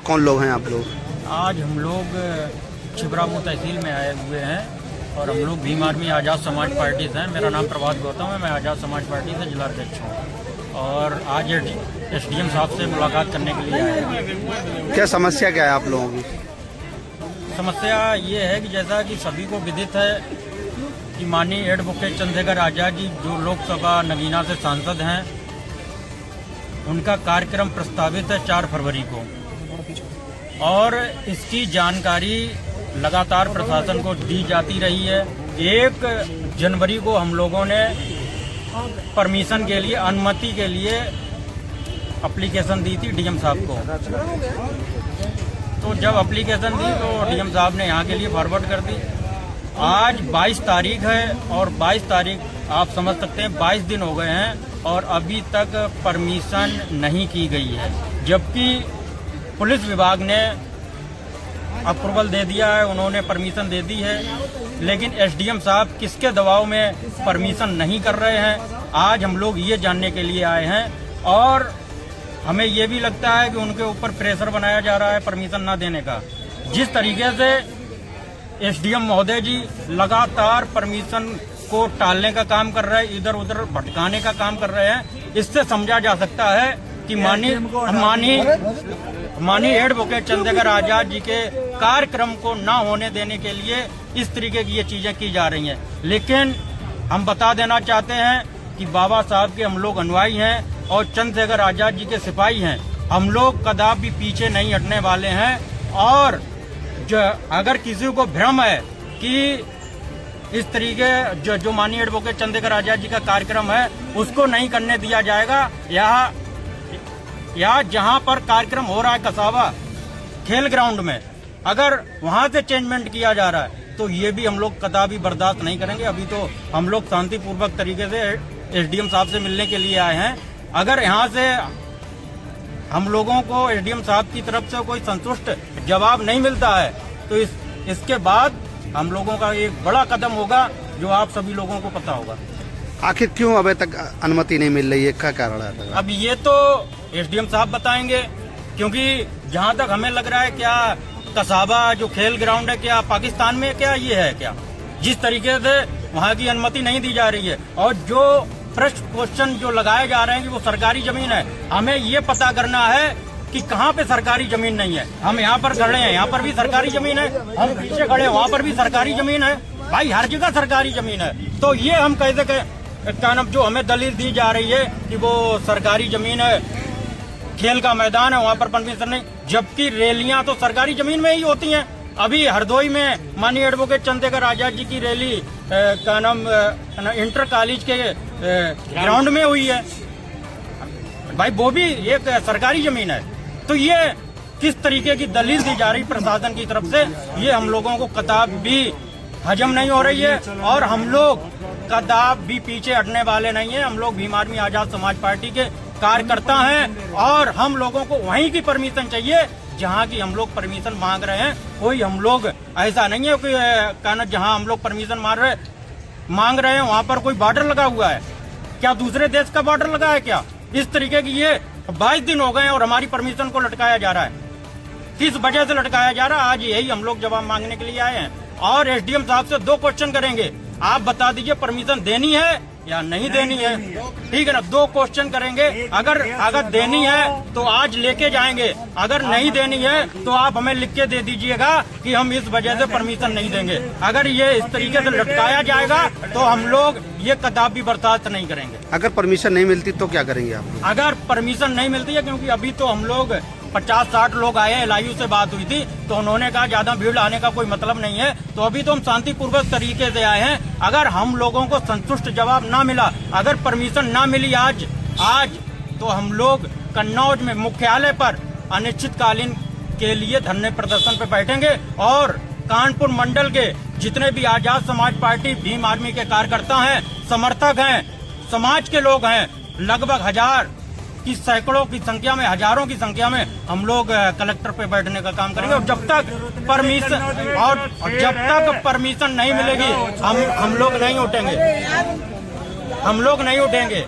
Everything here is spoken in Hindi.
कौन लोग हैं आप लोग? आज हम लोग छिबरामऊ तहसील में आए हुए हैं और हम लोग भीम आर्मी आज़ाद समाज पार्टी से हैं। मेरा नाम प्रभात गौतम है, मैं आज़ाद समाज पार्टी से जिला अध्यक्ष हूँ और आज एसडीएम साहब से मुलाकात करने के लिए आए हैं। क्या समस्या क्या है आप लोगों की? समस्या ये है कि जैसा कि सभी को विदित है कि माननीय एडवोकेट चंद्रशेखर आज़ाद जी जो लोकसभा नगीना से सांसद हैं, उनका कार्यक्रम प्रस्तावित है 4 फरवरी को और इसकी जानकारी लगातार प्रशासन को दी जाती रही है। 1 जनवरी को हम लोगों ने परमिशन के लिए, अनुमति के लिए एप्लीकेशन दी थी डीएम साहब को। तो जब एप्लीकेशन दी तो डीएम साहब ने यहाँ के लिए फॉरवर्ड कर दी। आज 22 तारीख है और 22 तारीख आप समझ सकते हैं 22 दिन हो गए हैं और अभी तक परमिशन नहीं की गई है, जबकि पुलिस विभाग ने अप्रूवल दे दिया है, उन्होंने परमिशन दे दी है, लेकिन एसडीएम साहब किसके दबाव में परमिशन नहीं कर रहे हैं, आज हम लोग ये जानने के लिए आए हैं। और हमें ये भी लगता है कि उनके ऊपर प्रेशर बनाया जा रहा है परमिशन ना देने का। जिस तरीके से एसडीएम महोदय जी लगातार परमिशन को टालने का काम कर रहे हैं, इधर उधर भटकाने का काम कर रहे हैं, इससे समझा जा सकता है कि माननीय एडवोकेट चंद्रशेखर आज़ाद जी के कार्यक्रम को ना होने देने के लिए इस तरीके की ये चीजें की जा रही हैं। लेकिन हम बता देना चाहते हैं कि बाबा साहब के हम लोग अनुयायी हैं और चंद्रशेखर आज़ाद जी के सिपाही हैं। हम लोग कदापि पीछे नहीं हटने वाले हैं और अगर किसी को भ्रम है कि इस तरीके जो माननीय एडवोकेट चंद्रशेखर आज़ाद जी का कार्यक्रम है उसको नहीं करने दिया जाएगा। यहाँ जहाँ पर कार्यक्रम हो रहा है कसावा खेल ग्राउंड में, अगर वहाँ से चेंजमेंट किया जा रहा है तो ये भी हम लोग कदापि बर्दाश्त नहीं करेंगे। अभी तो हम लोग शांतिपूर्वक तरीके से एसडीएम साहब से मिलने के लिए आए हैं। अगर यहाँ से हम लोगों को एसडीएम साहब की तरफ से कोई संतुष्ट जवाब नहीं मिलता है तो इसके बाद हम लोगों का एक बड़ा कदम होगा जो आप सभी लोगों को पता होगा। आखिर क्यों अभी तक अनुमति नहीं मिल रही है, क्या कारण है? अब ये तो एसडीएम साहब बताएंगे, क्योंकि जहाँ तक हमें लग रहा है क्या कसाबा जो खेल ग्राउंड है क्या पाकिस्तान में क्या ये है क्या, जिस तरीके से वहाँ की अनुमति नहीं दी जा रही है और जो प्रश्न क्वेश्चन जो लगाए जा रहे हैं कि वो सरकारी जमीन है, हमें ये पता करना है कि कहाँ पे सरकारी जमीन नहीं है। हम यहाँ पर खड़े हैं, यहाँ पर भी सरकारी जमीन है, हम पीछे खड़े हैं वहाँ पर भी सरकारी जमीन है, भाई हर जगह सरकारी जमीन है। तो ये हम कैसे क्या नाम जो हमें दलील दी जा रही है कि वो सरकारी जमीन है, खेल का मैदान है, वहाँ पर परमिशन नहीं, जबकि रैलियां तो सरकारी जमीन में ही होती हैं। अभी हरदोई में माननीय एडवोकेट चंद्रशेखर आज़ाद जी की रैली का नाम इंटर कॉलेज के ग्राउंड में हुई है, भाई वो भी एक सरकारी जमीन है। तो ये किस तरीके की दलील दी जा रही प्रशासन की तरफ से, ये हम लोगों को कदापि हजम नहीं हो रही है और हम लोग कदापि पीछे हटने वाले नहीं है। हम लोग भीम आर्मी आज़ाद समाज पार्टी के कार्यकर्ता हैं और हम लोगों को वहीं की परमिशन चाहिए जहां की हम लोग परमिशन मांग रहे हैं। कोई हम लोग ऐसा नहीं है कि जहां हम लोग परमिशन मांग रहे हैं वहां पर कोई बॉर्डर लगा हुआ है क्या, दूसरे देश का बॉर्डर लगा है क्या? इस तरीके की ये 22 दिन हो गए और हमारी परमिशन को लटकाया जा रहा है। किस वजह से लटकाया जा रहा है, आज यही हम लोग जवाब मांगने के लिए आए हैं। और एसडीएम साहब से 2 क्वेश्चन करेंगे, आप बता दीजिए परमिशन देनी है या नहीं देनी है, ठीक है ना? 2 क्वेश्चन करेंगे, अगर देनी है तो आज लेके जाएंगे, अगर नहीं देनी है तो आप हमें लिख के दे दीजिएगा कि हम इस वजह से परमिशन नहीं देंगे। अगर ये इस तरीके से लटकाया जाएगा तो हम लोग ये कदापि बर्दाश्त नहीं करेंगे। अगर परमिशन नहीं मिलती तो क्या करेंगे आप? अगर परमिशन नहीं मिलती है, क्योंकि अभी तो हम लोग 50-60 लोग आए हैं, एलआईयू से बात हुई थी तो उन्होंने कहा ज्यादा भीड़ आने का कोई मतलब नहीं है, तो अभी तो हम शांतिपूर्वक तरीके से आए हैं। अगर हम लोगों को संतुष्ट जवाब ना मिला, अगर परमिशन ना मिली आज तो हम लोग कन्नौज में मुख्यालय पर अनिश्चितकालीन के लिए धरने प्रदर्शन पे बैठेंगे और कानपुर मंडल के जितने भी आजाद समाज पार्टी भीम आर्मी के कार्यकर्ता हैं, समर्थक हैं, समाज के लोग हैं, लगभग 1000 की सैकड़ों की संख्या में, हजारों की संख्या में हम लोग कलेक्टर पे बैठने का काम करेंगे। और जब तक परमिशन नहीं मिलेगी हम लोग नहीं उठेंगे, हम लोग नहीं उठेंगे।